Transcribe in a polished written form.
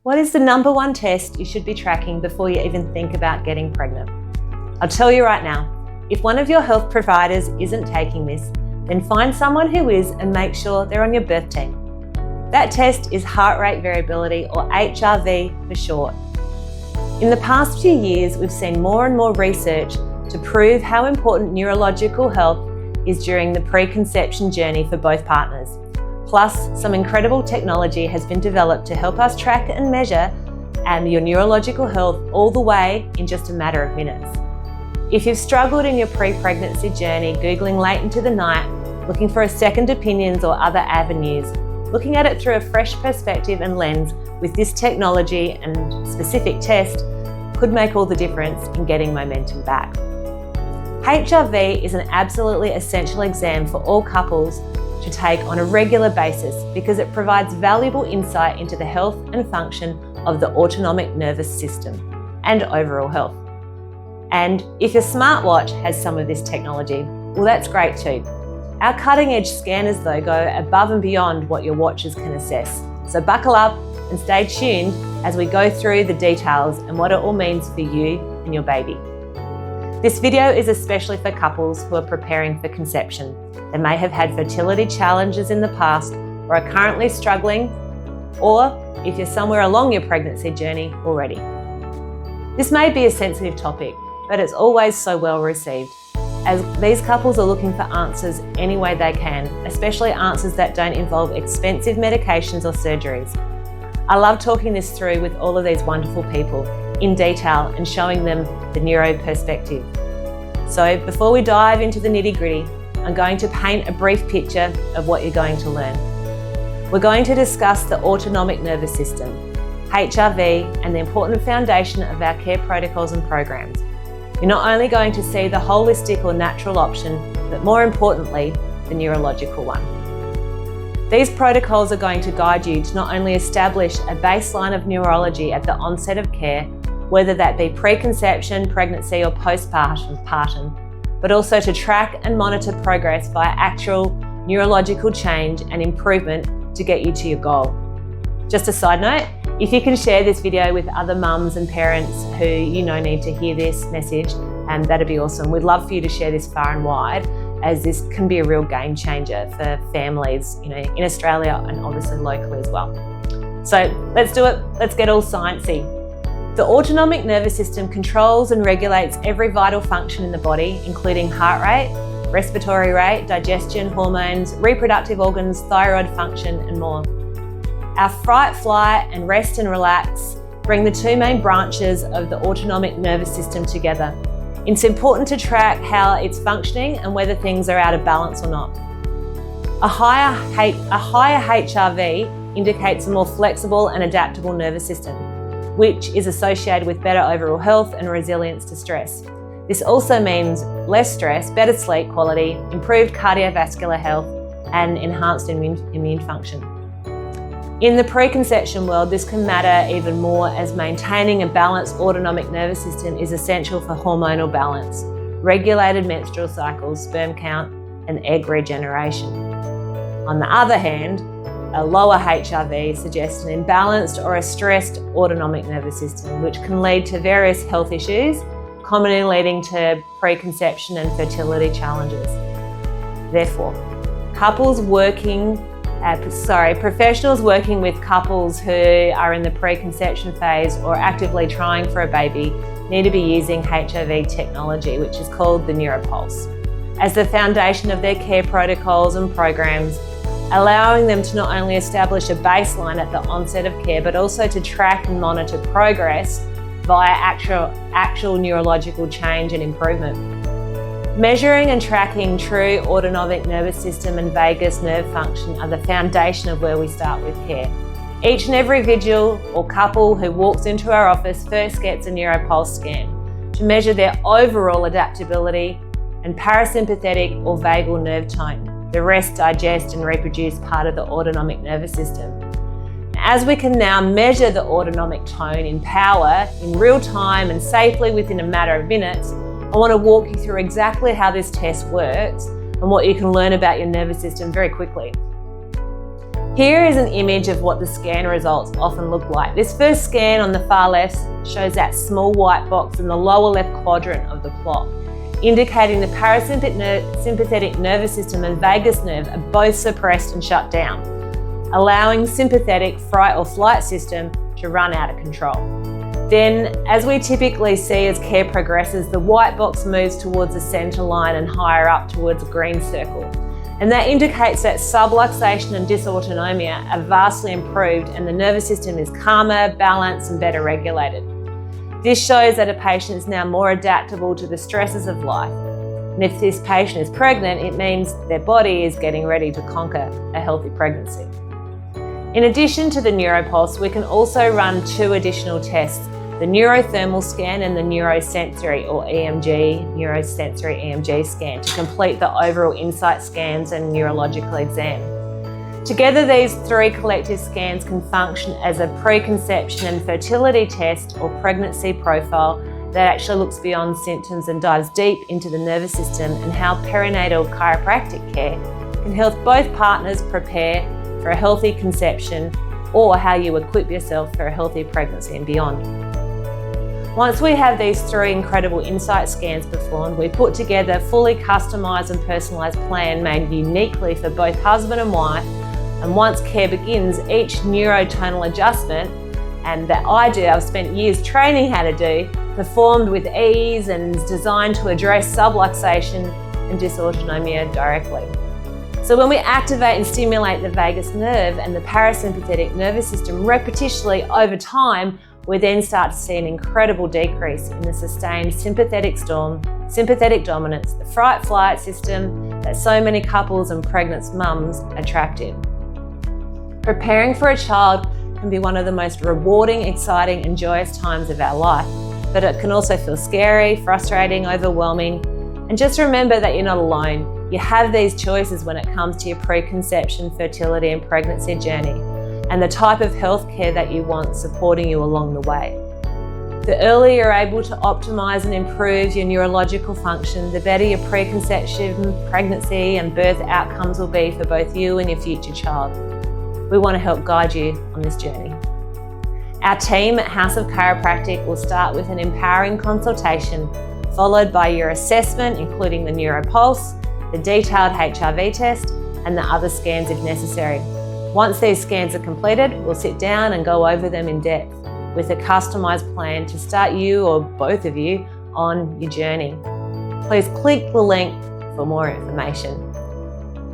What is the number one test you should be tracking before you even think about getting pregnant? I'll tell you right now, if one of your health providers isn't taking this, then find someone who is and make sure they're on your birth team. That test is heart rate variability, or HRV for short. In the past few years, we've seen more and more research to prove how important neurological health is during the preconception journey for both partners. Plus, some incredible technology has been developed to help us track and measure your neurological health all the way in just a matter of minutes. If you've struggled in your pre-pregnancy journey, Googling late into the night, looking for a second opinions or other avenues, looking at it through a fresh perspective and lens with this technology and specific test could make all the difference in getting momentum back. HRV is an absolutely essential exam for all couples to take on a regular basis because it provides valuable insight into the health and function of the autonomic nervous system and overall health. And if your smartwatch has some of this technology, well, that's great too. Our cutting-edge scanners, though, go above and beyond what your watches can assess. So buckle up and stay tuned as we go through the details and what it all means for you and your baby. This video is especially for couples who are preparing for conception. They may have had fertility challenges in the past or are currently struggling, or if you're somewhere along your pregnancy journey already. This may be a sensitive topic, but it's always so well received, as these couples are looking for answers any way they can, especially answers that don't involve expensive medications or surgeries. I love talking this through with all of these wonderful people in detail and showing them the neuro perspective. So before we dive into the nitty-gritty, I'm going to paint a brief picture of what you're going to learn. We're going to discuss the autonomic nervous system, HRV, and the important foundation of our care protocols and programs. You're not only going to see the holistic or natural option, but more importantly, the neurological one. These protocols are going to guide you to not only establish a baseline of neurology at the onset of care, whether that be preconception, pregnancy, or postpartum, but also to track and monitor progress via actual neurological change and improvement to get you to your goal. Just a side note, if you can share this video with other mums and parents who you know need to hear this message, that'd be awesome. We'd love for you to share this far and wide, as this can be a real game changer for families, in Australia and obviously locally as well. So let's do it. Let's get all sciencey. The autonomic nervous system controls and regulates every vital function in the body, including heart rate, respiratory rate, digestion, hormones, reproductive organs, thyroid function, and more. Our fight, flight, and rest and relax bring the two main branches of the autonomic nervous system together. It's important to track how it's functioning and whether things are out of balance or not. A higher HRV indicates a more flexible and adaptable nervous system, which is associated with better overall health and resilience to stress. This also means less stress, better sleep quality, improved cardiovascular health, and enhanced immune function. In the preconception world, this can matter even more, as maintaining a balanced autonomic nervous system is essential for hormonal balance, regulated menstrual cycles, sperm count, and egg regeneration. On the other hand, a lower HRV suggests an imbalanced or a stressed autonomic nervous system, which can lead to various health issues, commonly leading to preconception and fertility challenges. Therefore, professionals working with couples who are in the preconception phase or actively trying for a baby need to be using HRV technology, which is called the NeuroPulse, as the foundation of their care protocols and programs, allowing them to not only establish a baseline at the onset of care, but also to track and monitor progress via actual neurological change and improvement. Measuring and tracking true autonomic nervous system and vagus nerve function are the foundation of where we start with care. Each and every individual or couple who walks into our office first gets a NeuroPulse scan to measure their overall adaptability and parasympathetic or vagal nerve tone, the rest, digest, and reproduce part of the autonomic nervous system. As we can now measure the autonomic tone in power in real time and safely within a matter of minutes, I want to walk you through exactly how this test works and what you can learn about your nervous system very quickly. Here is an image of what the scan results often look like. This first scan on the far left shows that small white box in the lower left quadrant of the plot, indicating the parasympathetic nervous system and vagus nerve are both suppressed and shut down, allowing sympathetic fight or flight system to run out of control. Then, as we typically see as care progresses, the white box moves towards the center line and higher up towards a green circle. And that indicates that subluxation and dysautonomia are vastly improved and the nervous system is calmer, balanced and better regulated. This shows that a patient is now more adaptable to the stresses of life. And if this patient is pregnant, it means their body is getting ready to conquer a healthy pregnancy. In addition to the neuropulse, we can also run 2 additional tests, the neurothermal scan and the neurosensory or EMG, neurosensory EMG scan, to complete the overall insight scans and neurological exam. Together, these 3 collective scans can function as a preconception and fertility test or pregnancy profile that actually looks beyond symptoms and dives deep into the nervous system and how perinatal chiropractic care can help both partners prepare for a healthy conception or how you equip yourself for a healthy pregnancy and beyond. Once we have these 3 incredible insight scans performed, we put together a fully customised and personalised plan made uniquely for both husband and wife. And once care begins, each neurotonal adjustment, and that I've spent years training how to do, performed with ease and is designed to address subluxation and dysautonomia directly. So when we activate and stimulate the vagus nerve and the parasympathetic nervous system repetitionally over time, we then start to see an incredible decrease in the sustained sympathetic dominance, the fight-flight system that so many couples and pregnant mums are trapped in. Preparing for a child can be one of the most rewarding, exciting and joyous times of our life, but it can also feel scary, frustrating, overwhelming. And just remember that you're not alone. You have these choices when it comes to your preconception, fertility and pregnancy journey, and the type of healthcare that you want supporting you along the way. The earlier you're able to optimise and improve your neurological function, the better your preconception, pregnancy and birth outcomes will be for both you and your future child. We want to help guide you on this journey. Our team at House of Chiropractic will start with an empowering consultation, followed by your assessment, including the neuropulse, the detailed HRV test, and the other scans if necessary. Once these scans are completed, we'll sit down and go over them in depth with a customised plan to start you or both of you on your journey. Please click the link for more information.